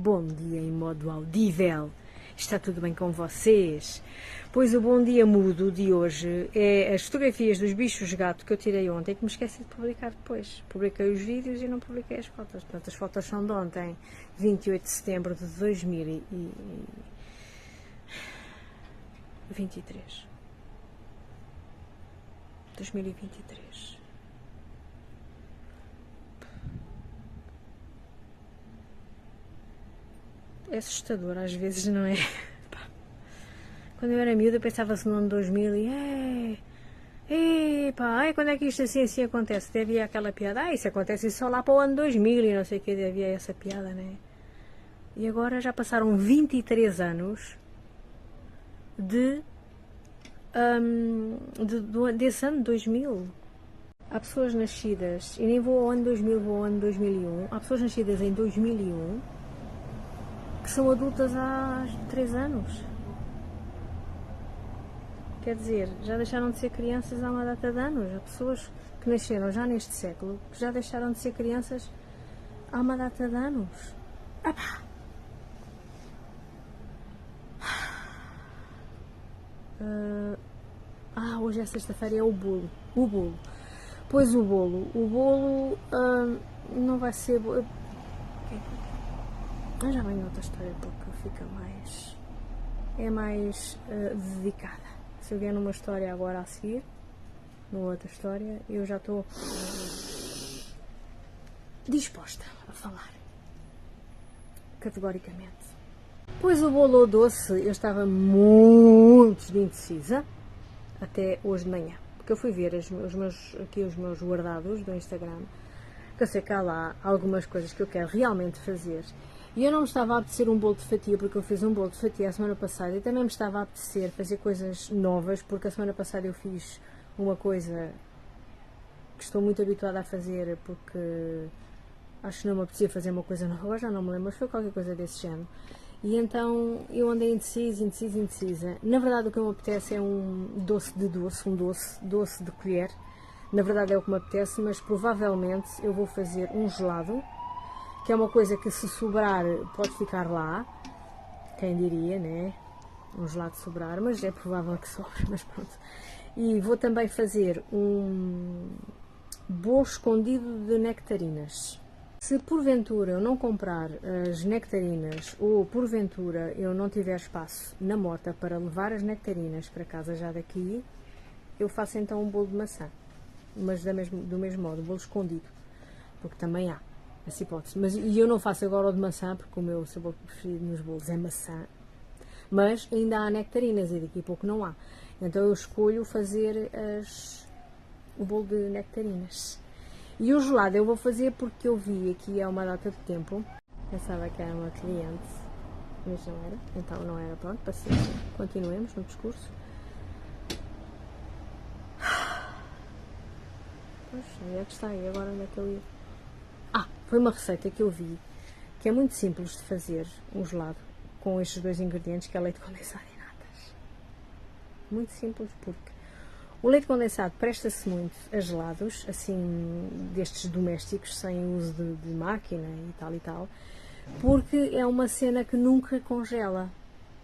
bom dia em modo audível. Está tudo bem com vocês? Pois o bom dia mudo de hoje é as fotografias dos bichos gato que eu tirei ontem, que me esqueci de publicar depois. Publiquei os vídeos e não publiquei as fotos. Portanto, as fotos são de ontem, 28 de setembro de 2023. 2023. É assustador às vezes, não é? Quando eu era miúda pensava-se no ano 2000 e quando é que isto assim acontece? Havia aquela piada, isso acontece só lá para o ano 2000 e não sei o que, havia essa piada, né? E agora já passaram 23 anos desse ano 2000. Há pessoas nascidas, e nem vou ao ano 2000, vou ao ano 2001, há pessoas nascidas em 2001 que são adultas há 3 anos. Quer dizer, já deixaram de ser crianças há uma data de anos. Há pessoas que nasceram já neste século que já deixaram de ser crianças há uma data de anos. Hoje é sexta-feira, é o bolo. O bolo. Pois o bolo não vai ser... Já vem outra história porque fica mais... é mais dedicada. Se eu vier numa história agora a seguir, numa outra história, eu já estou disposta a falar. Categoricamente. Pois o bolo doce, eu estava muito indecisa até hoje de manhã. Porque eu fui ver os meus guardados do Instagram, que eu sei que há lá algumas coisas que eu quero realmente fazer. E eu não me estava a apetecer um bolo de fatia, porque eu fiz um bolo de fatia a semana passada, e também me estava a apetecer fazer coisas novas, porque a semana passada eu fiz uma coisa que estou muito habituada a fazer, porque acho que não me apetecia fazer uma coisa nova, agora já não me lembro, mas foi qualquer coisa desse género. E então eu andei indecisa. Na verdade o que me apetece é um doce de colher. Na verdade é o que me apetece, mas provavelmente eu vou fazer um gelado, que é uma coisa que se sobrar pode ficar lá, quem diria, né? Um gelado sobrar, mas é provável que sobre, mas pronto. E vou também fazer um bolo escondido de nectarinas. Se porventura eu não comprar as nectarinas ou porventura eu não tiver espaço na mota para levar as nectarinas para casa já daqui, eu faço então um bolo de maçã, mas do mesmo modo, bolo escondido, porque também há essa hipótese. E eu não faço agora o de maçã, porque o meu sabor preferido nos bolos é maçã, mas ainda há nectarinas e daqui a pouco não há. Então eu escolho fazer o bolo de nectarinas. E o gelado eu vou fazer porque eu vi aqui há uma data de tempo, pensava que era uma cliente, mas não era, então não era, pronto, paciência, continuemos no discurso. Pois, onde é que está? E agora onde é que eu ia? Foi uma receita que eu vi, que é muito simples de fazer, um gelado, com estes dois ingredientes, que é leite condensado e natas. Muito simples, porque o leite condensado presta-se muito a gelados, assim, destes domésticos, sem uso de máquina e tal, porque é uma cena que nunca congela.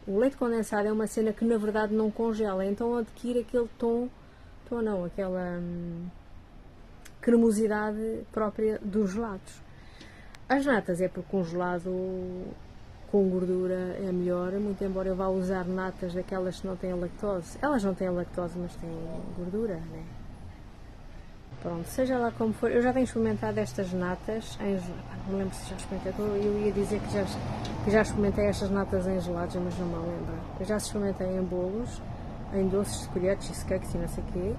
O leite condensado é uma cena que, na verdade, não congela, então adquire aquele aquela cremosidade própria dos gelados. As natas é porque um gelado com gordura é melhor, muito embora eu vá usar natas daquelas que não têm lactose. Elas não têm lactose, mas têm gordura, né? Pronto, seja lá como for, eu já tenho experimentado estas natas em gelado. Não lembro se já experimentei, eu ia dizer que já experimentei estas natas em gelados, mas não me lembro. Eu já experimentei em bolos, em doces de colher, cheesecakes e não sei o quê.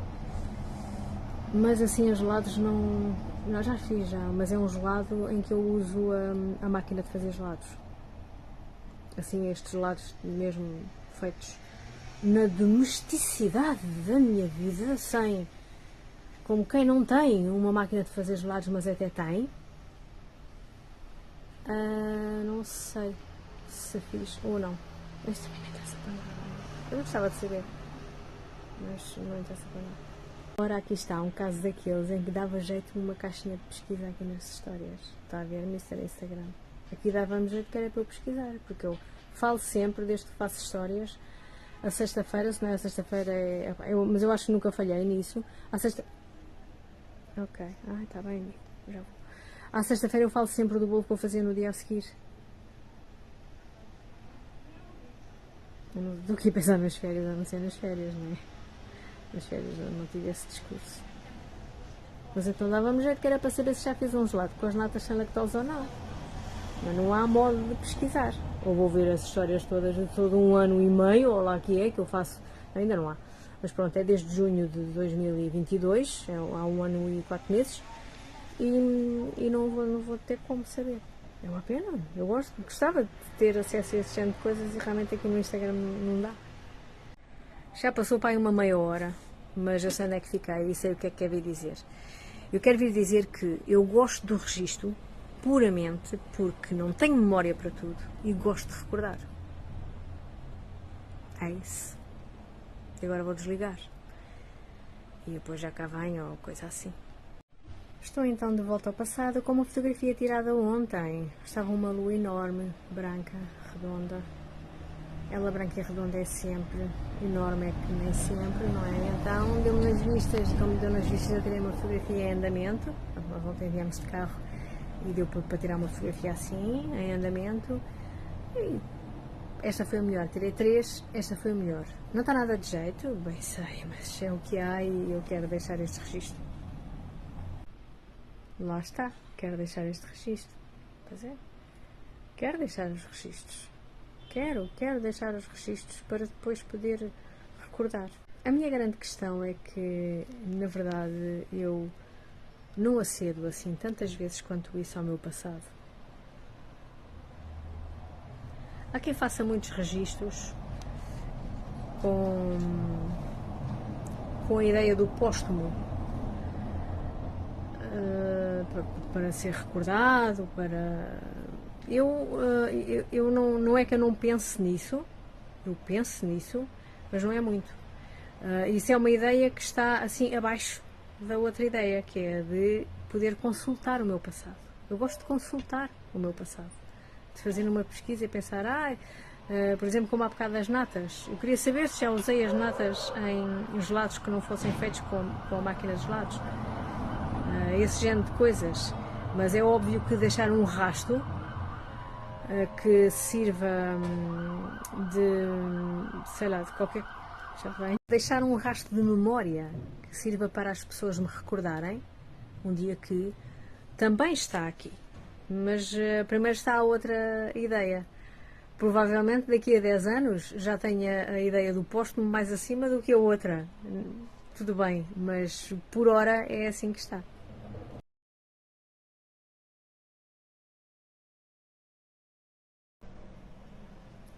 Mas assim, os gelados não já fiz mas é um gelado em que eu uso a máquina de fazer gelados. Assim, estes gelados mesmo feitos na domesticidade da minha vida, sem, como quem não tem uma máquina de fazer gelados, mas até tem. Não sei se fiz ou não. Mas também não interessa para nada. Eu gostava de saber, mas não interessa para nada. Ora, aqui está um caso daqueles em que dava jeito uma caixinha de pesquisa aqui nas histórias. Está a ver no Instagram. Aqui dava-me jeito que era para eu pesquisar, porque eu falo sempre, desde que faço histórias, a sexta-feira, se não é a sexta-feira, mas eu acho que nunca falhei nisso. À sexta... Ok, está bem, amigo, já vou. À sexta-feira eu falo sempre do bolo que vou fazer no dia a seguir. Eu não estou aqui a pensar nas férias, a não ser nas férias, não é? Nas férias eu não tive esse discurso. Mas então dava-me jeito que era para saber se já fiz um gelado com as natas sem lactose ou não. Mas não há modo de pesquisar. Ou vou ver as histórias todas de todo um ano e meio, ou lá que é, que eu faço. Ainda não há. Mas pronto, é desde junho de 2022, há um ano e 4 meses, e não vou ter como saber. É uma pena. Eu gostava de ter acesso a esse género de coisas e realmente aqui no Instagram não dá. Já passou para aí uma meia hora, mas eu sei onde é que fiquei e sei o que é que quer vir dizer. Eu quero vir dizer que eu gosto do registro puramente porque não tenho memória para tudo e gosto de recordar. É isso. E agora vou desligar. E depois já cá venho ou coisa assim. Estou então de volta ao passado com uma fotografia tirada ontem. Estava uma lua enorme, branca, redonda. Ela branca e redonda é sempre, enorme é que nem sempre, não é? Então deu-me nas vistas, como deu nas vistas, eu tirei uma fotografia em andamento. Nós ontem viemos de carro e deu para tirar uma fotografia assim, em andamento. E esta foi a melhor, tirei 3, esta foi a melhor. Não está nada de jeito, bem sei, mas é o que há e eu quero deixar este registro. Lá está, quero deixar este registro. Pois é, quero deixar os registros. Quero deixar os registros para depois poder recordar. A minha grande questão é que, na verdade, eu não acedo assim tantas vezes quanto isso ao meu passado. Há quem faça muitos registros com a ideia do póstumo, para ser recordado, para... Eu não é que eu não pense nisso, eu penso nisso, mas não é muito. Isso é uma ideia que está assim abaixo da outra ideia, que é de poder consultar o meu passado. Eu gosto de consultar o meu passado, de fazer uma pesquisa e pensar, por exemplo, como há bocado das natas, eu queria saber se já usei as natas em gelados que não fossem feitos com a máquina de gelados, esse género de coisas. Mas é óbvio que deixar um rastro que sirva de, sei lá, de qualquer... Já vem. Deixar um rastro de memória que sirva para as pessoas me recordarem um dia que também está aqui. Mas primeiro está a outra ideia. Provavelmente daqui a 10 anos já tenha a ideia do póstumo mais acima do que a outra. Tudo bem, mas por hora é assim que está.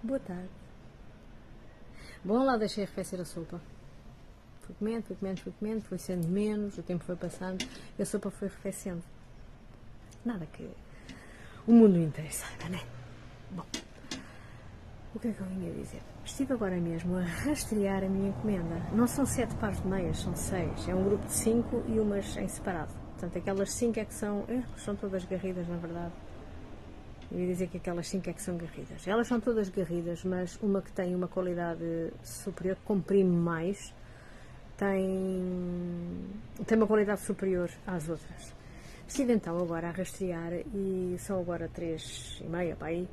Boa tarde. Bom, lá deixei arrefecer a sopa. Fui comendo, foi sendo menos, o tempo foi passando e a sopa foi arrefecendo. Nada que o mundo interessa, não é? Bom, o que é que eu vinha dizer? Estive agora mesmo a rastrear a minha encomenda. Não são 7 pares de meias, são 6. É um grupo de 5 e umas em separado. Portanto, aquelas 5 é que são todas garridas, na verdade. Eu ia dizer que aquelas 5 é que são garridas. Elas são todas garridas, mas uma que tem uma qualidade superior, que comprime mais, tem uma qualidade superior às outras. Estive então agora a rastrear e são agora 3h30 para aí,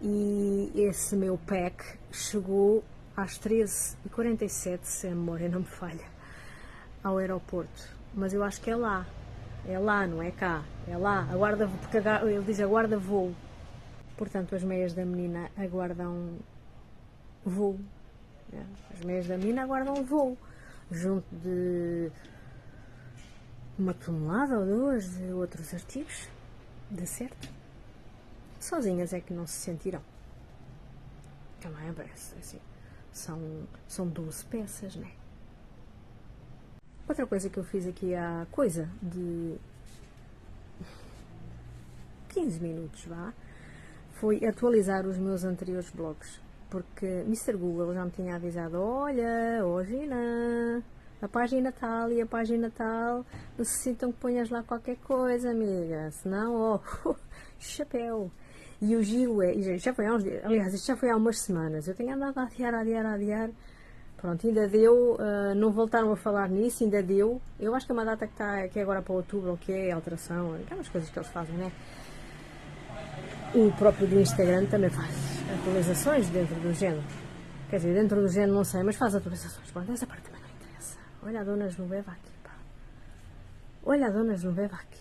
e esse meu pack chegou às 13h47, se a memória não me falha, ao aeroporto. Mas eu acho que é lá, não é cá, é lá, aguarda, porque ele diz aguarda voo. Portanto, as meias da menina aguardam voo. As meias da menina aguardam voo, junto de 1 tonelada ou 2 de outros artigos, de certo. Sozinhas é que não se sentirão. Também parece assim. São 12 peças, né? Outra coisa que eu fiz aqui há coisa de 15 minutos, foi atualizar os meus anteriores blogs, porque Mr. Google já me tinha avisado, olha, Gina, a página tal e a página tal necessitam que ponhas lá qualquer coisa, amiga, senão, chapéu. E o giro é, e já foi há uns dias, aliás, isto já foi há umas semanas, eu tenho andado a adiar, pronto, ainda deu, não voltaram a falar nisso, ainda deu, eu acho que é uma data que está, que é agora para outubro, ou que é alteração, aquelas coisas que eles fazem, né? O próprio do Instagram também faz atualizações dentro do género, quer dizer, dentro do género não sei, mas faz atualizações, pronto, essa parte também não interessa. Olha a dona Genoveva aqui, pá, olha a dona Genoveva aqui,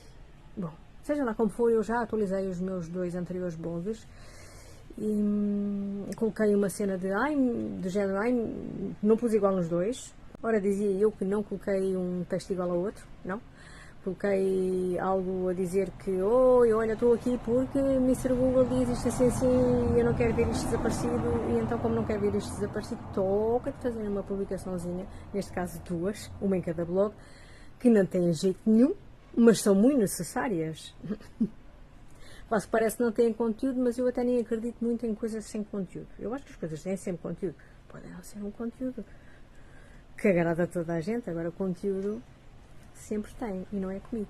bom. Seja lá como for, eu já atualizei os meus 2 anteriores blogs e coloquei uma cena do género, não pus igual nos dois. Ora, dizia eu que não coloquei um texto igual ao outro, não. Coloquei algo a dizer que, oi, olha, estou aqui porque Mr. Google diz isto assim e eu não quero ver isto desaparecido, e então, como não quero ver isto desaparecido, toca de fazer uma publicaçãozinha, neste caso 2, uma em cada blog, que não tem jeito nenhum, mas são muito necessárias. Quase parece que não têm conteúdo, mas eu até nem acredito muito em coisas sem conteúdo. Eu acho que as coisas têm sempre conteúdo. Podem não ser um conteúdo que agrada a toda a gente, agora o conteúdo sempre tem, e não é comigo.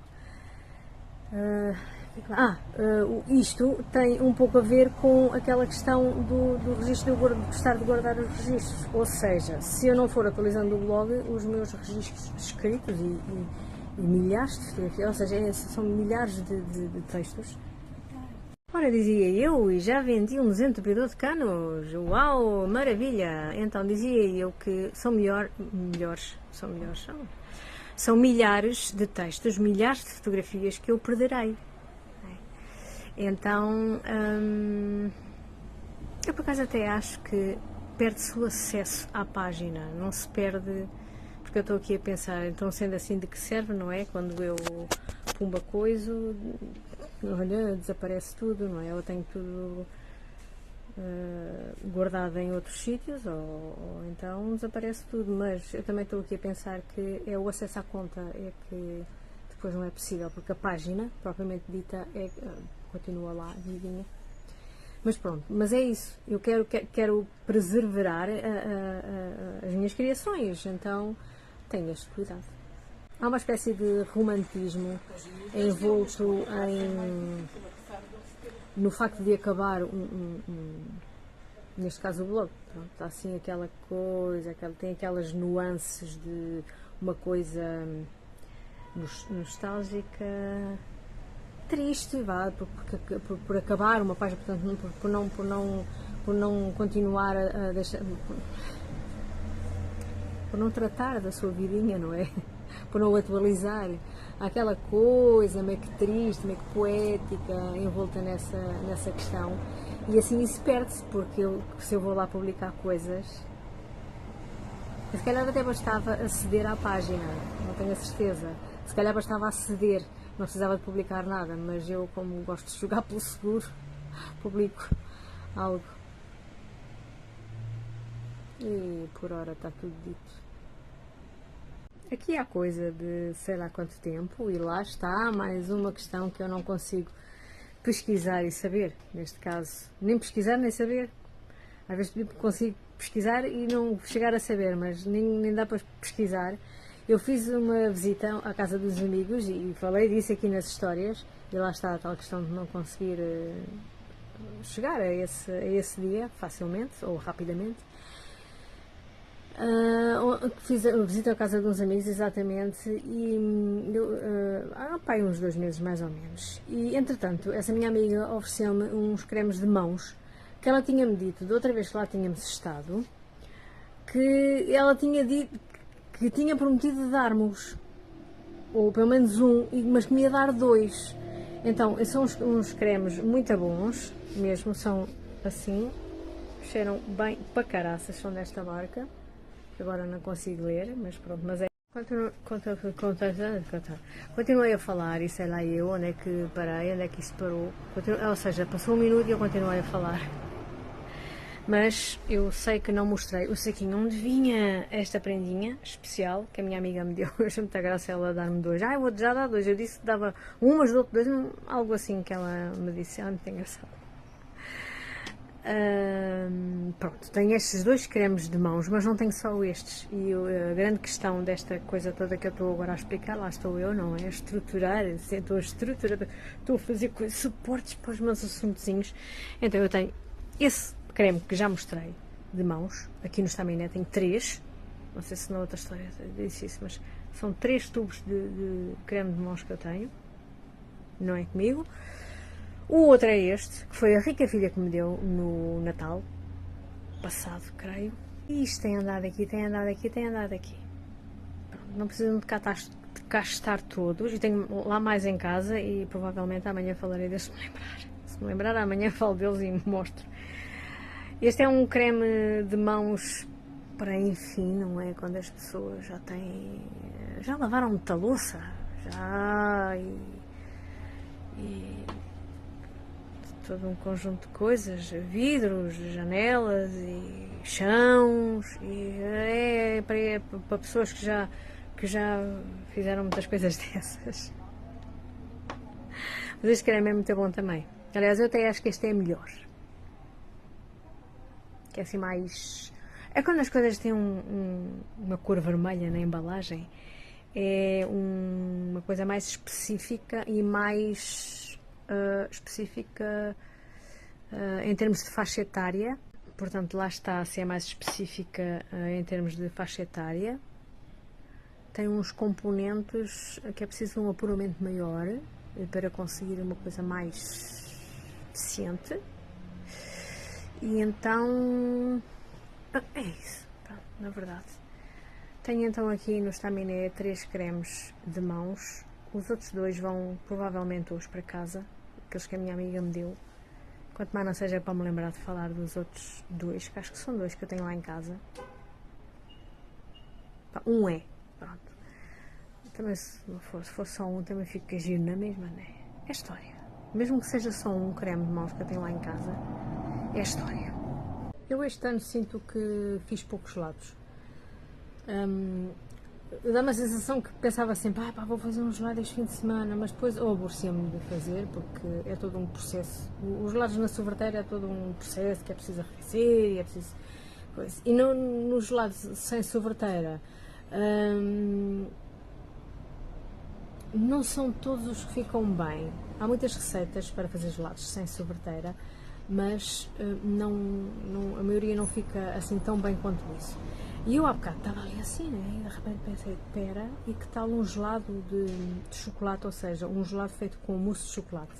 Isto tem um pouco a ver com aquela questão do registro, de gostar de guardar os registros. Ou seja, se eu não for atualizando o blog, os meus registros escritos e milhares de fotografias, ou seja, são milhares de textos. Ora, dizia eu, e já vendi um desentupidor de canos, uau, maravilha! Então dizia eu que são são milhares de textos, milhares de fotografias que eu perderei. Então, eu por acaso até acho que perde-se o acesso à página, não se perde. Porque eu estou aqui a pensar, então sendo assim, de que serve, não é? Quando eu pumba coiso, olha, desaparece tudo, não é? Eu tenho tudo guardado em outros sítios, ou então desaparece tudo, mas eu também estou aqui a pensar que é o acesso à conta é que depois não é possível, porque a página, propriamente dita, continua lá, vivinha. Mas pronto, mas é isso, eu quero preservar as minhas criações, então tenho este cuidado. Há uma espécie de romantismo envolto no facto de acabar neste caso o blog. Pronto, está assim aquela coisa, tem aquelas nuances de uma coisa nostálgica, triste, vá, por acabar uma página, portanto, por não continuar a deixar, por não tratar da sua vidinha, não é? Por não atualizar. Há aquela coisa meio que triste, meio que poética, envolta nessa questão. E assim isso perde-se, porque se eu vou lá publicar coisas, se calhar até bastava aceder à página, não tenho a certeza. Se calhar bastava aceder, não precisava de publicar nada, mas eu, como gosto de jogar pelo seguro, publico algo. E por hora está tudo dito. Aqui há coisa de sei lá quanto tempo, e lá está mais uma questão que eu não consigo pesquisar e saber. Neste caso, nem pesquisar nem saber. Às vezes consigo pesquisar e não chegar a saber, mas nem dá para pesquisar. Eu fiz uma visita à casa dos amigos e falei disso aqui nas histórias, e lá está a tal questão de não conseguir chegar a esse dia facilmente ou rapidamente. Fiz a visita à casa de uns amigos, exatamente, e há uns 2 meses mais ou menos. E entretanto, essa minha amiga ofereceu-me uns cremes de mãos que ela tinha-me dito, da outra vez que lá tínhamos estado, que ela tinha dito que tinha prometido dar-me-os, ou pelo menos um, mas que me ia dar 2. Então, são uns cremes muito bons, mesmo, são assim, cheiram bem para caraças, são desta marca. Agora não consigo ler, mas pronto, mas é. Continuei a falar e sei lá eu onde é que parei, onde é que isso parou. Ou seja, passou 1 minuto e eu continuei a falar. Mas eu sei que não mostrei o saquinho onde vinha esta prendinha especial que a minha amiga me deu. Eu achei muita graça ela dar-me 2. Eu vou já dar 2. Eu disse que dava 1, mas dou-te 2, algo assim que ela me disse. Muito engraçado. Pronto, tenho estes 2 cremes de mãos, mas não tenho só estes. E a grande questão desta coisa toda que eu estou agora a explicar, lá estou eu, não é? Estou a estruturar, estou a fazer suportes para os meus assuntozinhos. Então eu tenho esse creme que já mostrei de mãos, aqui no Staminé tenho 3, não sei se na outra história disse isso, mas são 3 tubos de creme de mãos que eu tenho, não é comigo. O outro é este, que foi a rica filha que me deu no Natal passado, creio. E isto tem andado aqui, tem andado aqui, tem andado aqui. Pronto, não precisam de cá estar todos. E tenho lá mais em casa e provavelmente amanhã falarei deles se me lembrar. Se me lembrar, amanhã falo deles e mostro. Este é um creme de mãos para, enfim, não é? Quando as pessoas já têm... já lavaram muita louça. Já... e todo um conjunto de coisas, vidros, janelas e chãos, e é para pessoas que já fizeram muitas coisas dessas. Mas este creme é muito bom também. Aliás, eu até acho que este é melhor. Que é assim mais... É quando as coisas têm uma cor vermelha na embalagem, é uma coisa mais específica e mais... específica em termos de faixa etária, portanto lá está, se é mais específica em termos de faixa etária, tem uns componentes que é preciso um apuramento maior para conseguir uma coisa mais eficiente, e então é isso, pronto, na verdade. Tenho então aqui no Staminé 3 cremes de mãos. Os outros 2 vão provavelmente hoje para casa, aqueles que a minha amiga me deu. Quanto mais não seja para me lembrar de falar dos outros 2, que acho que são 2 que eu tenho lá em casa. Um é, pronto. Também se for só um, também fica giro na mesma, né? É história. Mesmo que seja só um creme de mãos que eu tenho lá em casa, é história. Eu este ano sinto que fiz poucos gelados. Dá-me a sensação que pensava sempre, vou fazer um gelado este fim de semana, mas depois aborrecia-me de fazer, porque é todo um processo. Os gelados na sorveteira é todo um processo que é preciso arrefecer, é preciso coisa. E nos gelados sem sorveteira, não são todos os que ficam bem. Há muitas receitas para fazer gelados sem sorveteira, mas a maioria não fica assim tão bem quanto isso. E eu há bocado estava ali assim, né? E de repente pensei, pera, e que tal um gelado de chocolate, ou seja, um gelado feito com mousse de chocolate?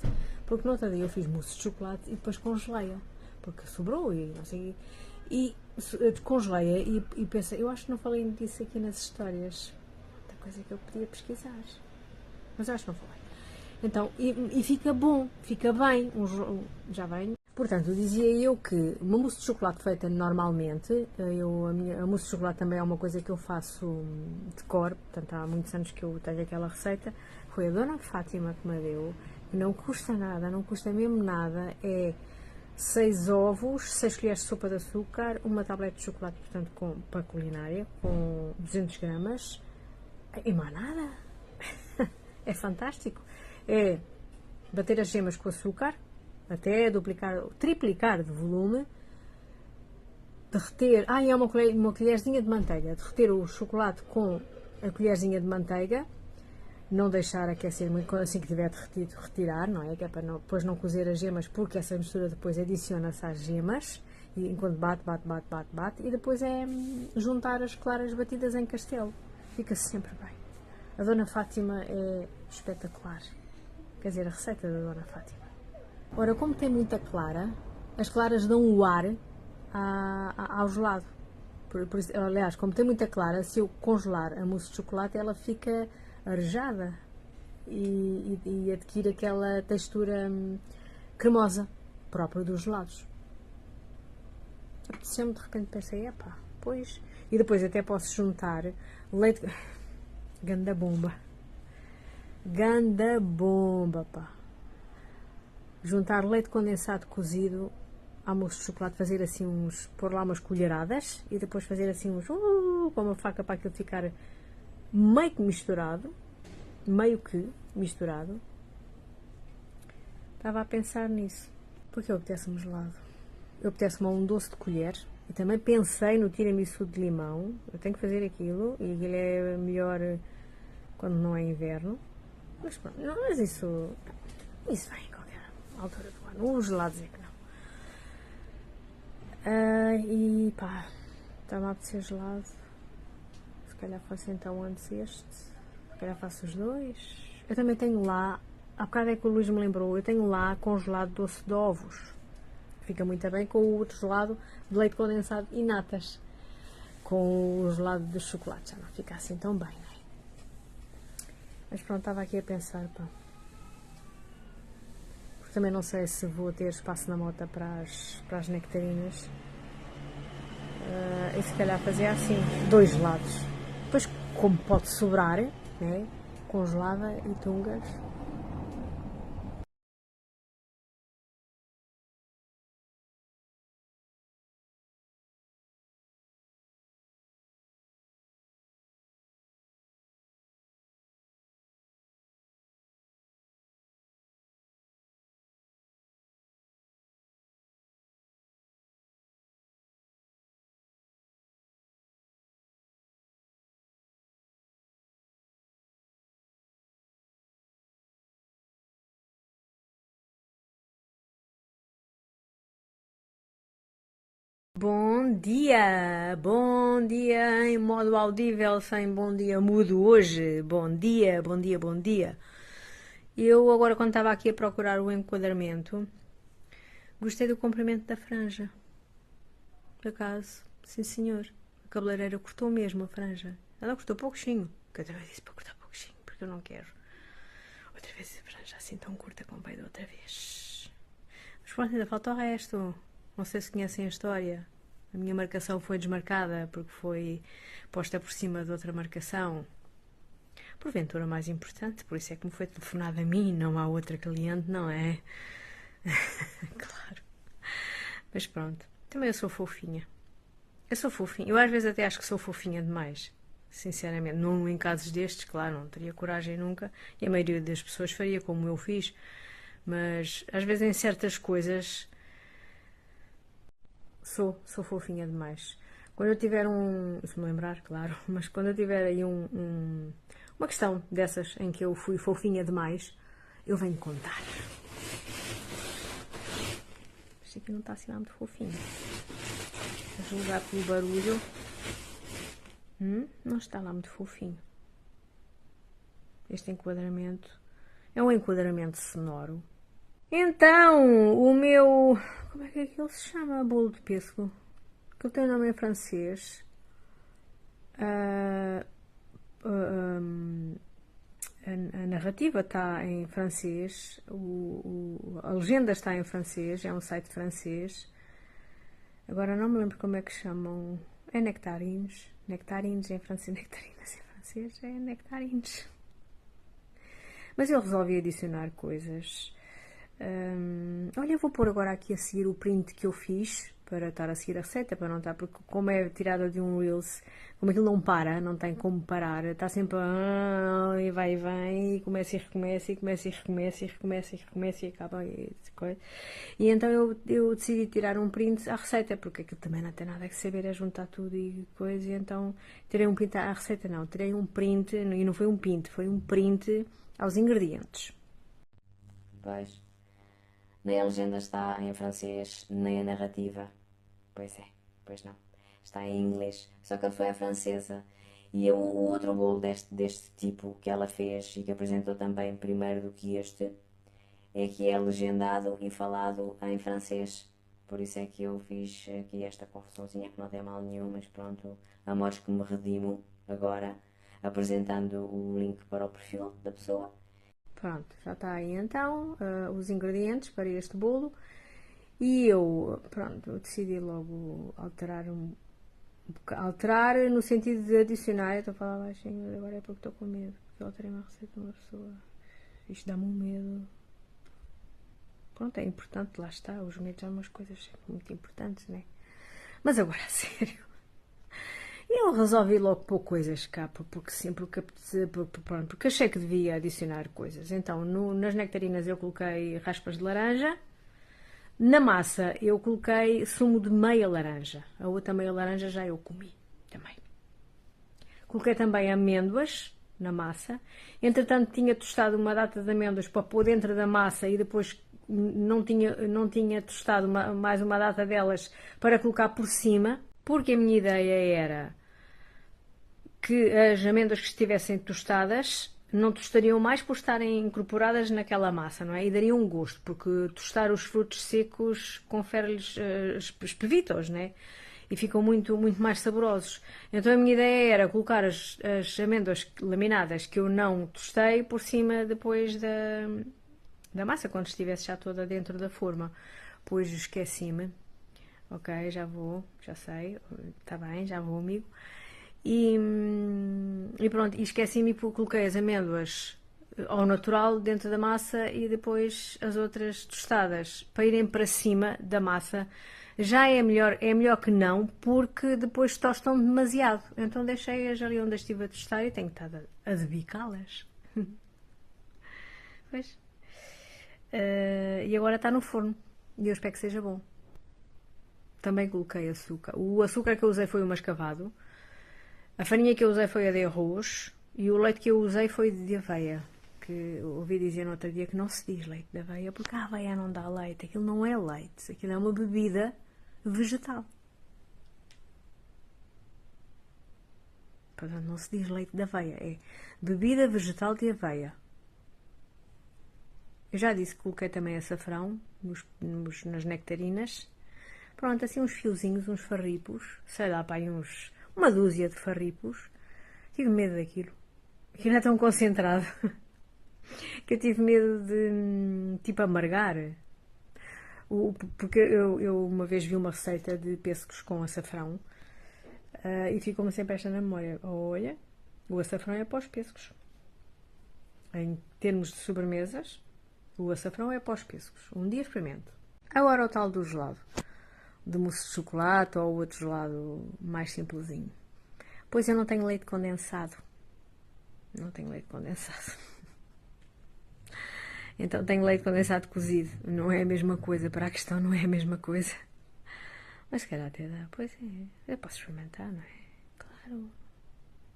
Porque no outro dia eu fiz mousse de chocolate e depois congelei-a, porque sobrou e não sei, e congelei-a e pensei, eu acho que não falei disso aqui nas histórias, outra coisa que eu podia pesquisar, mas acho que não falei. Então, e fica bom, fica bem, já vem. Portanto, dizia eu que uma mousse de chocolate feita normalmente, a mousse de chocolate também é uma coisa que eu faço de cor, portanto há muitos anos que eu tenho aquela receita, foi a Dona Fátima que me deu, e não custa nada, não custa mesmo nada, é 6 ovos, 6 colheres de sopa de açúcar, uma tablete de chocolate, portanto para culinária, com 200 gramas, e mais nada, é fantástico, é bater as gemas com açúcar, até duplicar, triplicar de volume, derreter, é uma colherzinha de manteiga, derreter o chocolate com a colherzinha de manteiga, não deixar aquecer muito, assim que tiver derretido, retirar, não é? Que é para depois não cozer as gemas, porque essa mistura depois adiciona-se às gemas, e enquanto bate, e depois é juntar as claras batidas em castelo, fica-se sempre bem. A Dona Fátima é espetacular, quer dizer, a receita da Dona Fátima. Ora, como tem muita clara, as claras dão o ar ao gelado. Aliás, como tem muita clara, se eu congelar a mousse de chocolate, ela fica arejada e adquire aquela textura cremosa própria dos gelados. Apeteceu-me, de repente pensei, pois... E depois até posso juntar leite... Ganda bomba, pá. Juntar leite condensado cozido à mousse de chocolate, fazer assim pôr lá umas colheradas e depois fazer assim com uma faca para aquilo ficar meio que misturado. Estava a pensar nisso. Porque eu apetece-me gelado. eu apetece-me um doce de colher. E também pensei no tiramisu de limão. Eu tenho que fazer aquilo. E aquilo é melhor quando não é inverno. Mas pronto, não, mas isso vem em qualquer altura do ano. Os gelados é que não. E pá, está-me a apetecer gelado. Se calhar faço então antes este. Se calhar faço os dois. Eu também tenho lá, há bocado é que o Luís me lembrou, eu tenho lá congelado doce de ovos. Fica muito bem com o outro gelado de leite condensado e natas. Com o gelado de chocolate já não fica assim tão bem, não é? Mas pronto, estava aqui a pensar, pá. Porque também não sei se vou ter espaço na moto para as nectarinas. E se calhar fazer assim, dois gelados. Depois, como pode sobrar, né? Congelada e tungas. Bom dia em modo audível, sem bom dia mudo hoje. Bom dia, bom dia, bom dia. Eu agora quando estava aqui a procurar o enquadramento, gostei do comprimento da franja. Por acaso, sim senhor. A cabeleireira cortou mesmo a franja. Ela cortou pouquinho, que eu também disse para cortar pouquinho, porque eu não quero outra vez a franja assim tão curta como veio da outra vez. Mas pronto, ainda falta o resto. Não sei se conhecem a história. A minha marcação foi desmarcada porque foi posta por cima de outra marcação. Porventura mais importante, por isso é que me foi telefonado a mim, não à outra cliente, não é? Claro. Mas pronto, também eu sou fofinha. Eu sou fofinha. Eu às vezes até acho que sou fofinha demais. Sinceramente, não em casos destes, claro, não teria coragem nunca. E a maioria das pessoas faria como eu fiz. Mas às vezes em certas coisas sou fofinha demais. Quando eu tiver se me lembrar, claro, mas quando eu tiver aí uma questão dessas em que eu fui fofinha demais, eu venho contar. Isto aqui não está assim lá muito fofinho. A julgar pelo barulho, não está lá muito fofinho. Este enquadramento é um enquadramento sonoro. Então, o meu. Como é que aquilo se chama? Bolo de pêssego. Que tem nome em francês. A narrativa está em francês, a legenda está em francês, é um site francês. Agora não me lembro como é que chamam. É nectarines. Nectarines em francês, nectarinas em francês, é nectarines. Mas eu resolvi adicionar coisas. Olha, eu vou pôr agora aqui a seguir o print que eu fiz para estar a seguir a receita, para não estar, porque como é tirada de um Reels, como aquilo não para, não tem como parar, está sempre e vai e vem, e começa e recomeça, e começa e recomeça, e recomeça e recomeça, e acaba e coisa. E então eu decidi tirar um print à receita, porque aquilo também não tem nada que saber, é juntar tudo e coisa, e então tirei um print à receita, não, tirei um print, e não foi um print, foi um print aos ingredientes. Pois. Nem a legenda está em francês, nem a narrativa. Pois é, pois não. Está em inglês. Só que ele foi a francesa. E o outro bolo deste tipo que ela fez e que apresentou também primeiro do que este é que é legendado e falado em francês. Por isso é que eu fiz aqui esta confusãozinha que não tem mal nenhum, mas pronto, amores que me redimo agora apresentando o link para o perfil da pessoa. Pronto, já está aí então os ingredientes para este bolo. E eu, pronto, eu decidi logo alterar no sentido de adicionar. Eu estou a falar baixinho, agora é porque estou com medo. Porque eu alterei uma receita de uma pessoa. Isto dá-me um medo. Pronto, é importante, lá está. Os medos são umas coisas muito importantes, né? Mas agora, a sério. Eu resolvi logo pôr coisas cá, porque sim, porque achei que devia adicionar coisas. Então, nas nectarinas eu coloquei raspas de laranja, Na massa eu coloquei sumo de meia laranja. A outra meia laranja já eu comi também. Coloquei também amêndoas na massa. Entretanto, tinha tostado uma data de amêndoas para pôr dentro da massa e depois não tinha tostado mais uma data delas para colocar por cima, porque a minha ideia era que as amêndoas que estivessem tostadas não tostariam mais por estarem incorporadas naquela massa, não é? E dariam um gosto, porque tostar os frutos secos confere-lhes espevitos, não é? E ficam muito, muito mais saborosos. Então a minha ideia era colocar as amêndoas laminadas que eu não tostei por cima depois da massa, quando estivesse já toda dentro da forma. Pois esqueci-me. Ok, já sei, está bem, já vou, amigo. E pronto, e esqueci-me e coloquei as amêndoas ao natural dentro da massa e depois as outras tostadas para irem para cima da massa. Já é melhor que não, porque depois tostam demasiado. Então deixei-as ali onde estive a tostar e tenho estado a debicá-las. Pois. E agora está no forno. E eu espero que seja bom. Também coloquei açúcar. O açúcar que eu usei foi o mascavado. A farinha que eu usei foi a de arroz. E o leite que eu usei foi de aveia. Que ouvi dizer no outro dia que não se diz leite de aveia porque a aveia não dá leite. Aquilo não é leite. Aquilo é uma bebida vegetal. Portanto, não se diz leite de aveia. É bebida vegetal de aveia. Eu já disse que coloquei também açafrão nas nectarinas. Pronto, assim uns fiozinhos, uns farripos. Sei lá, pá, uma dúzia de farripos. Tive medo daquilo. Aquilo não é tão concentrado. Que eu tive medo de, tipo, amargar. Porque eu uma vez vi uma receita de pêssegos com açafrão. E ficou-me sempre esta na memória. Olha, o açafrão é para os pêssegos. Em termos de sobremesas, o açafrão é para os pêssegos. Um dia experimento. Agora o tal do gelado. De mousse de chocolate ou outro gelado mais simplesinho. Pois eu não tenho leite condensado. Não tenho leite condensado. Então tenho leite condensado cozido. Não é a mesma coisa. Para a questão não é a mesma coisa. Mas se calhar até dá. Pois é. Eu posso experimentar, não é? Claro.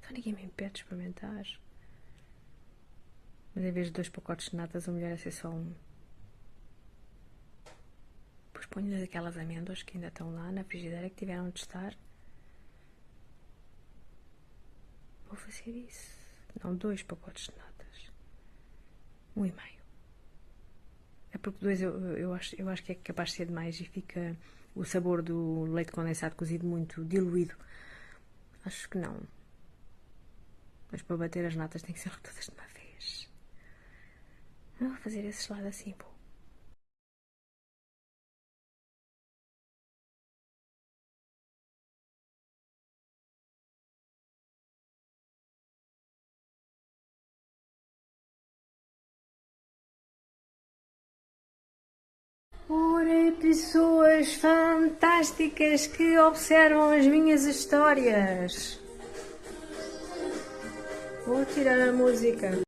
Então ninguém me impede de experimentar. Mas em vez de 2 pacotes de natas, o melhor é ser só um. Depois ponho aquelas amêndoas que ainda estão lá na frigideira que tiveram de estar. Vou fazer isso. Não 2 pacotes de natas. 1,5. É porque 2 eu acho que é capaz de ser demais e fica o sabor do leite condensado cozido muito diluído. Acho que não. Mas para bater as natas tem que ser todas de uma vez. Eu vou fazer esse gelado assim, pô. Ora, pessoas fantásticas que observam as minhas histórias. Vou tirar a música.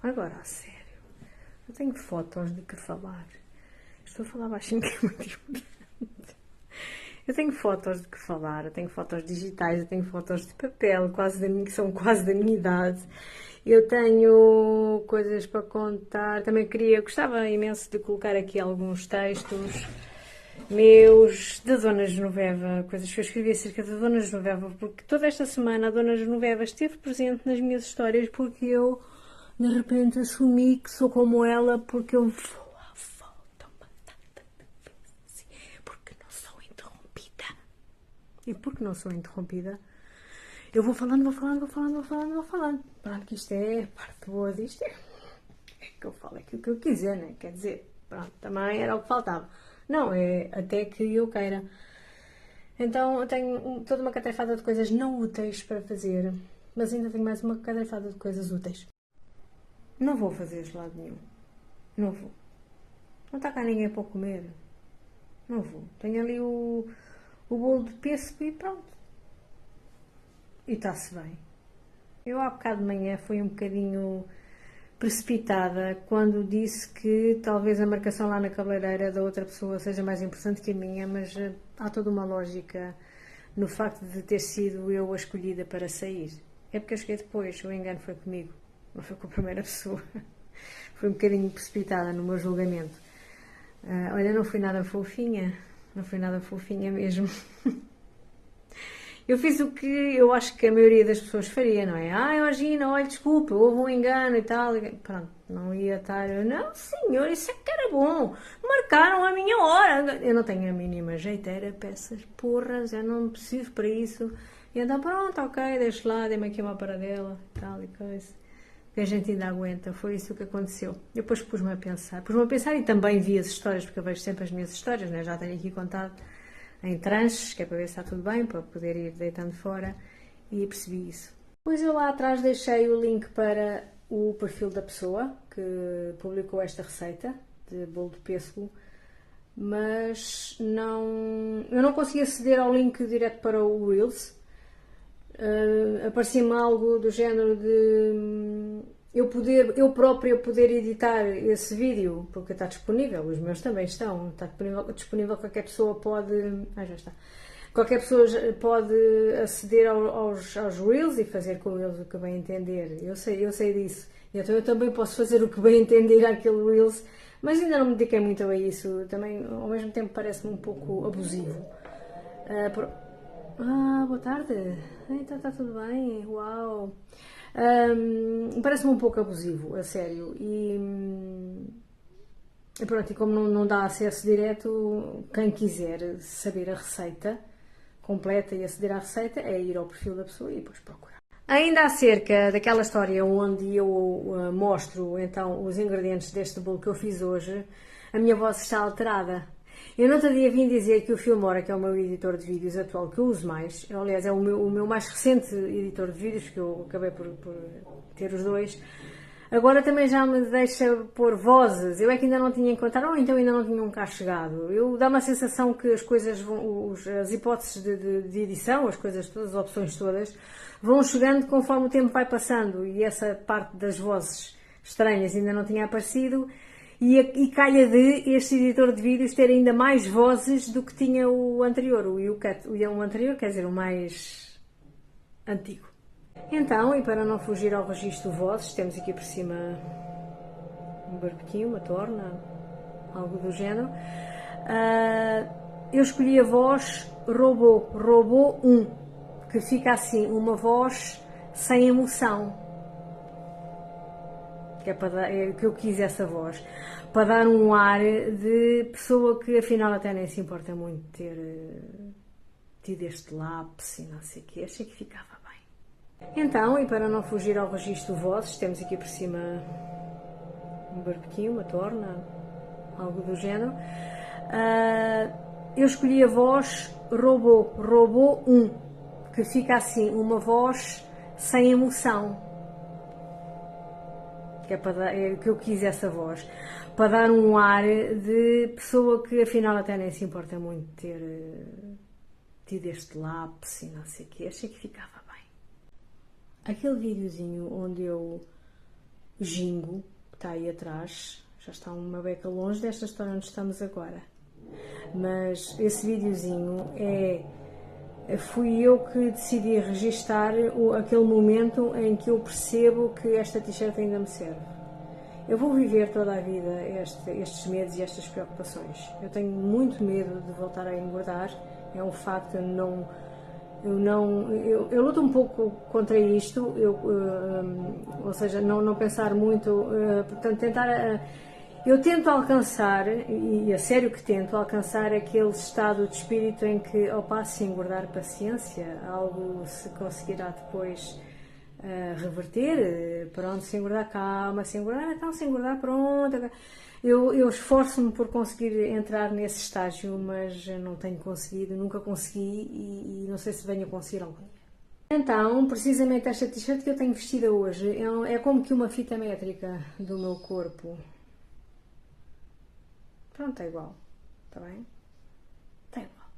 Agora, a sério. Eu tenho fotos de que falar. Estou a falar baixinho que é muito importante. Eu tenho fotos de que falar, eu tenho fotos digitais, eu tenho fotos de papel, que são quase da minha idade. Eu tenho coisas para contar. Também gostava imenso de colocar aqui alguns textos meus da Dona Genoveva, coisas que eu escrevi acerca da Dona Genoveva, porque toda esta semana a Dona Genoveva esteve presente nas minhas histórias, porque eu De repente assumi que sou como ela porque eu vou à volta uma data de vezes, porque não sou interrompida. E porque não sou interrompida, eu vou falando. Pronto, que isto é a parte boa disto. É que eu falo aquilo que eu quiser, né? Quer dizer, pronto, também era o que faltava. Não, é até que eu queira. Então eu tenho toda uma catrefada de coisas não úteis para fazer, mas ainda tenho mais uma catrefada de coisas úteis. Não vou fazer gelado nenhum. Não vou. Não está cá ninguém para comer. Não vou. Tenho ali o bolo de pêssego e pronto. E está-se bem. Eu há bocado de manhã fui um bocadinho precipitada quando disse que talvez a marcação lá na cabeleireira da outra pessoa seja mais importante que a minha, mas há toda uma lógica no facto de ter sido eu a escolhida para sair. É porque eu cheguei depois, o engano foi comigo, não foi com a primeira pessoa. Fui um bocadinho precipitada no meu julgamento. Olha, não fui nada fofinha mesmo. Eu fiz o que eu acho que a maioria das pessoas faria, não é? Imagina, olha, desculpa, houve um engano e tal. Pronto, não ia estar... Não, senhor, isso é que era bom. Marcaram a minha hora. Eu não tenho a mínima jeiteira para essas porras, eu não preciso para isso. E então, pronto, ok, deixa lá, dê-me aqui uma paradela e tal e coisa. Que a gente ainda aguenta, foi isso que aconteceu. Eu depois pus-me a pensar e também vi as histórias, porque eu vejo sempre as minhas histórias, né? Já tenho aqui contado em tranches, que é para ver se está tudo bem, para poder ir deitando fora, e percebi isso. Depois eu lá atrás deixei o link para o perfil da pessoa que publicou esta receita de bolo de pêssego, mas eu não consegui aceder ao link direto para o Reels. Aparecia-me algo do género de eu própria poder editar esse vídeo, porque está disponível, os meus também estão, está disponível, qualquer pessoa pode, já está, qualquer pessoa pode aceder aos Reels e fazer com eles o que bem entender, eu sei disso, então eu também posso fazer o que bem entender àquele Reels, mas ainda não me dediquei muito a isso, também ao mesmo tempo parece-me um pouco abusivo. Boa tarde. Então está tudo bem? Uau! Parece-me um pouco abusivo, a sério. E pronto, e como não dá acesso direto, quem quiser saber a receita completa e aceder à receita é ir ao perfil da pessoa e depois procurar. Ainda acerca daquela história onde eu mostro então os ingredientes deste bolo que eu fiz hoje, a minha voz está alterada. Eu no outro dia vim dizer que o Filmora, que é o meu editor de vídeos atual, que eu uso mais, aliás é o meu mais recente editor de vídeos, que eu acabei por ter os dois, agora também já me deixa pôr vozes. Eu é que ainda não tinha encontrado, ou então ainda não tinham cá chegado. Dá-me a sensação que as coisas as hipóteses de edição, as coisas todas, as opções todas, vão chegando conforme o tempo vai passando, e essa parte das vozes estranhas ainda não tinha aparecido. E calha de este editor de vídeos ter ainda mais vozes do que tinha o anterior, o anterior, quer dizer, o mais antigo. Então, e para não fugir ao registro de vozes, temos aqui por cima um barbequinho, uma torna, algo do género. Eu escolhi a voz robô 1, que fica assim, uma voz sem emoção. Que é para dar, que eu quis essa voz, para dar um ar de pessoa que afinal até nem se importa muito ter tido este lápis e não sei o quê, achei que ficava bem. Então, e para não fugir ao registro de vozes, temos aqui por cima um barbequinho, uma torna, algo do género. Eu escolhi a voz robô 1, que fica assim, uma voz sem emoção. Que é para dar, que eu quis essa voz, para dar um ar de pessoa que afinal até nem se importa muito ter tido este lápis e não sei o quê, achei que ficava bem. Aquele videozinho onde eu gingo, que está aí atrás, já está uma beca longe desta história onde estamos agora, mas esse videozinho fui eu que decidi registar aquele momento em que eu percebo que esta t-shirt ainda me serve. Eu vou viver toda a vida estes medos e estas preocupações. Eu tenho muito medo de voltar a engordar, é um facto, Eu luto um pouco contra isto, ou seja, não pensar muito, portanto, eu tento alcançar, e a sério que tento alcançar aquele estado de espírito em que, ao passo sem guardar paciência, algo se conseguirá depois reverter, pronto, sem guardar calma, sem guardar, então, sem guardar, pronto. Eu esforço-me por conseguir entrar nesse estágio, mas não tenho conseguido, nunca consegui e não sei se venho a conseguir algum dia. Então, precisamente esta t-shirt que eu tenho vestida hoje é como que uma fita métrica do meu corpo. Pronto, é igual, está bem? Está igual.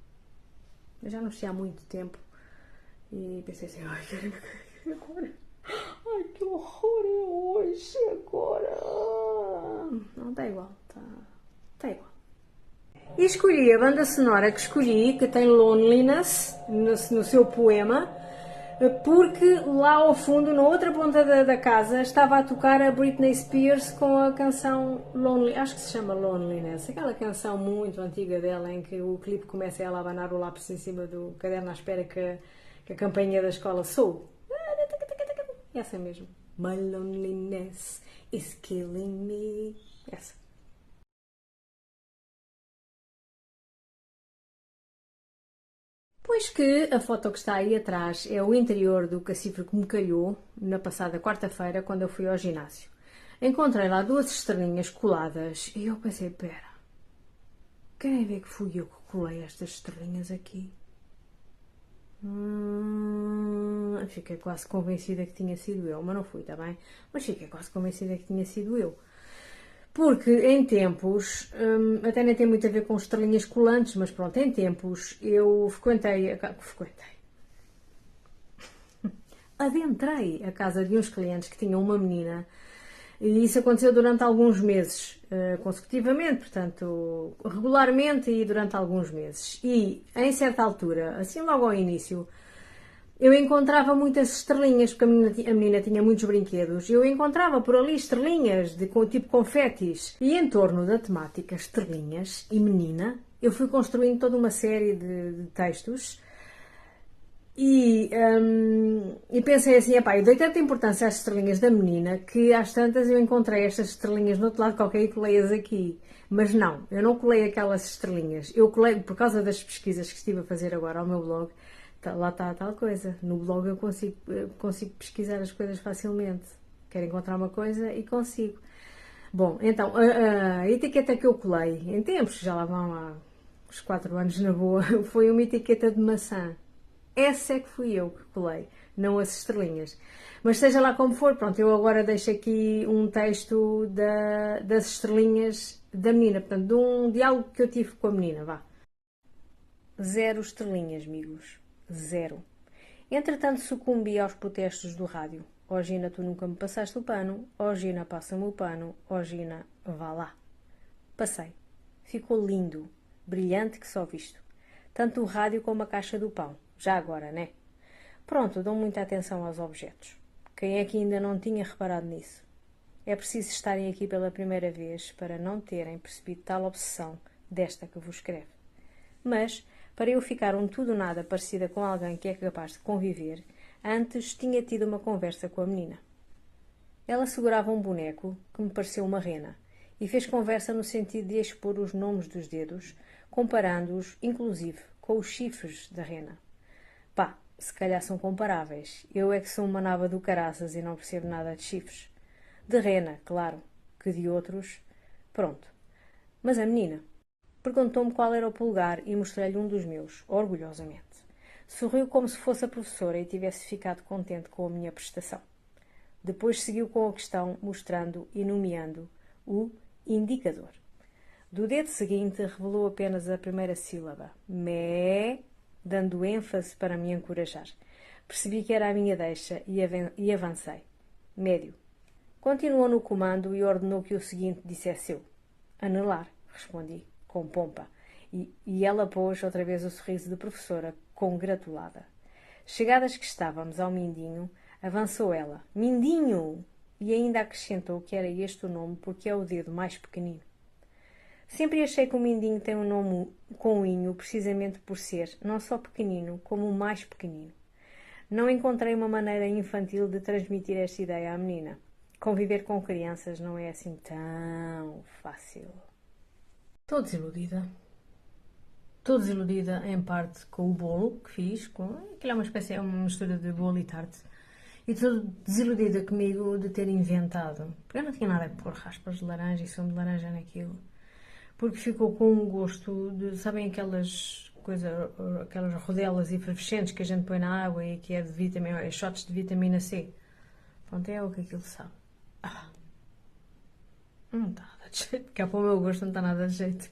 Eu já não vesti há muito tempo e pensei assim, ai, que agora? Ai, que horror é hoje, agora? Não, está igual, está igual. E escolhi a banda sonora que escolhi, que tem Loneliness no seu poema, porque lá ao fundo, na outra ponta da casa, estava a tocar a Britney Spears com a canção Lonely, acho que se chama Loneliness, aquela canção muito antiga dela em que o clipe começa ela a abanar o lápis em cima do caderno à espera que a campainha da escola soe. Essa mesmo. My loneliness is killing me. Essa. Pois que a foto que está aí atrás é o interior do cacifre que me calhou na passada quarta-feira quando eu fui ao ginásio. Encontrei lá duas estrelinhas coladas e eu pensei, pera, querem ver que fui eu que colei estas estrelinhas aqui? Fiquei quase convencida que tinha sido eu, mas não fui, tá bem? Mas fiquei quase convencida que tinha sido eu. Porque em tempos, até nem tem muito a ver com estrelinhas colantes, mas pronto, em tempos eu adentrei a casa de uns clientes que tinham uma menina e isso aconteceu durante alguns meses, consecutivamente, portanto, regularmente e durante alguns meses. E em certa altura, assim logo ao início, eu encontrava muitas estrelinhas, porque a menina tinha muitos brinquedos. Eu encontrava por ali estrelinhas, tipo confetis. E em torno da temática estrelinhas e menina, eu fui construindo toda uma série de textos. E pensei assim, epá, eu dei tanta importância às estrelinhas da menina que às tantas eu encontrei estas estrelinhas no outro lado qualquer e colei-as aqui. Mas não, eu não colei aquelas estrelinhas. Eu colei, por causa das pesquisas que estive a fazer agora ao meu blog, lá está a tal coisa. No blog eu consigo pesquisar as coisas facilmente. Quero encontrar uma coisa e consigo. Bom, então, a etiqueta que eu colei, em tempos, já lá vão há uns 4 anos na boa, foi uma etiqueta de maçã. Essa é que fui eu que colei, não as estrelinhas. Mas seja lá como for, pronto, eu agora deixo aqui um texto das estrelinhas da menina, portanto, de um diálogo que eu tive com a menina, vá. 0 estrelinhas, amigos. 0. Entretanto, sucumbi aos protestos do rádio. Ó Gina, tu nunca me passaste o pano. Ó Gina, passa-me o pano. Ó Gina, vá lá. Passei. Ficou lindo. Brilhante que só visto. Tanto o rádio como a caixa do pão. Já agora, né? Pronto, dou muita atenção aos objetos. Quem é que ainda não tinha reparado nisso? É preciso estarem aqui pela primeira vez para não terem percebido tal obsessão desta que vos escreve. Mas, para eu ficar um tudo nada parecida com alguém que é capaz de conviver, antes tinha tido uma conversa com a menina. Ela segurava um boneco que me pareceu uma rena e fez conversa no sentido de expor os nomes dos dedos, comparando-os, inclusive, com os chifres da rena. Pá, se calhar são comparáveis. Eu é que sou uma naba do caraças e não percebo nada de chifres. De rena, claro, que de outros. Pronto. Mas a menina perguntou-me qual era o polegar e mostrei-lhe um dos meus, orgulhosamente. Sorriu como se fosse a professora e tivesse ficado contente com a minha prestação. Depois seguiu com a questão, mostrando e nomeando o indicador. Do dedo seguinte revelou apenas a primeira sílaba, mé, dando ênfase para me encorajar. Percebi que era a minha deixa e avancei. Médio. Continuou no comando e ordenou que o seguinte dissesse eu. Anelar, respondi, com pompa. E ela pôs outra vez o sorriso de professora, congratulada. Chegadas que estávamos ao mindinho, avançou ela. Mindinho! E ainda acrescentou que era este o nome porque é o dedo mais pequenino. Sempre achei que o mindinho tem um nome com inho, precisamente por ser não só pequenino, como o mais pequenino. Não encontrei uma maneira infantil de transmitir esta ideia à menina. Conviver com crianças não é assim tão fácil. Estou desiludida. Estou desiludida em parte com o bolo que fiz, aquilo é uma espécie, é uma mistura de bolo e tarte. E estou desiludida comigo de ter inventado, porque eu não tinha nada a pôr raspas de laranja e sumo de laranja naquilo. Porque ficou com um gosto de, sabem aquelas coisas, aquelas rodelas efervescentes que a gente põe na água e que é de vitamina, é shots de vitamina C. Pronto, é o que aquilo sabe. Não está nada de jeito, porque para o meu gosto não está nada de jeito.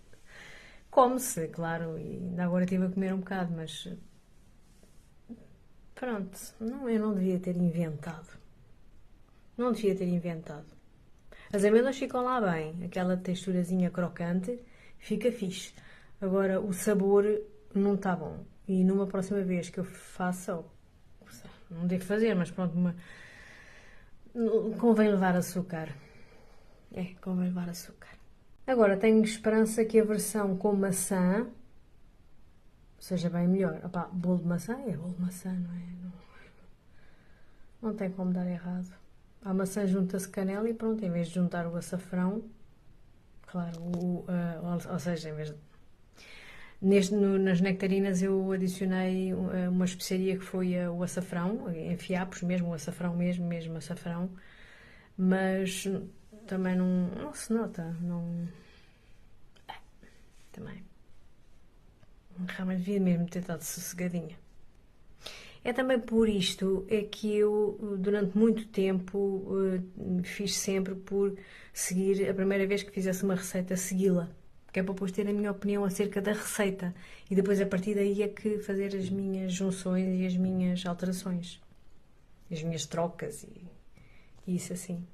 Come-se, claro, e ainda agora estive a comer um bocado, mas pronto, não, eu não devia ter inventado. Não devia ter inventado. As amêndoas ficam lá bem, aquela texturazinha crocante fica fixe. Agora o sabor não está bom. E numa próxima vez que eu faça, não devo fazer, mas pronto, convém levar açúcar. Convém levar açúcar. Agora tenho esperança que a versão com maçã seja bem melhor. Opá, bolo de maçã é bolo de maçã, não é? Não tem como dar errado. A maçã junta-se canela e pronto, em vez de juntar o açafrão, claro, ou seja, em vez de, nas nectarinas eu adicionei uma especiaria que foi o açafrão, em fiapos mesmo, o açafrão mesmo açafrão, mas também não se nota, não... Também. Realmente devia mesmo ter estado sossegadinha. É também por isto é que eu, durante muito tempo, fiz sempre por seguir, a primeira vez que fizesse uma receita, segui-la. Que é para depois ter a minha opinião acerca da receita. E depois, a partir daí, é que fazer as minhas junções e as minhas alterações. As minhas trocas e isso assim.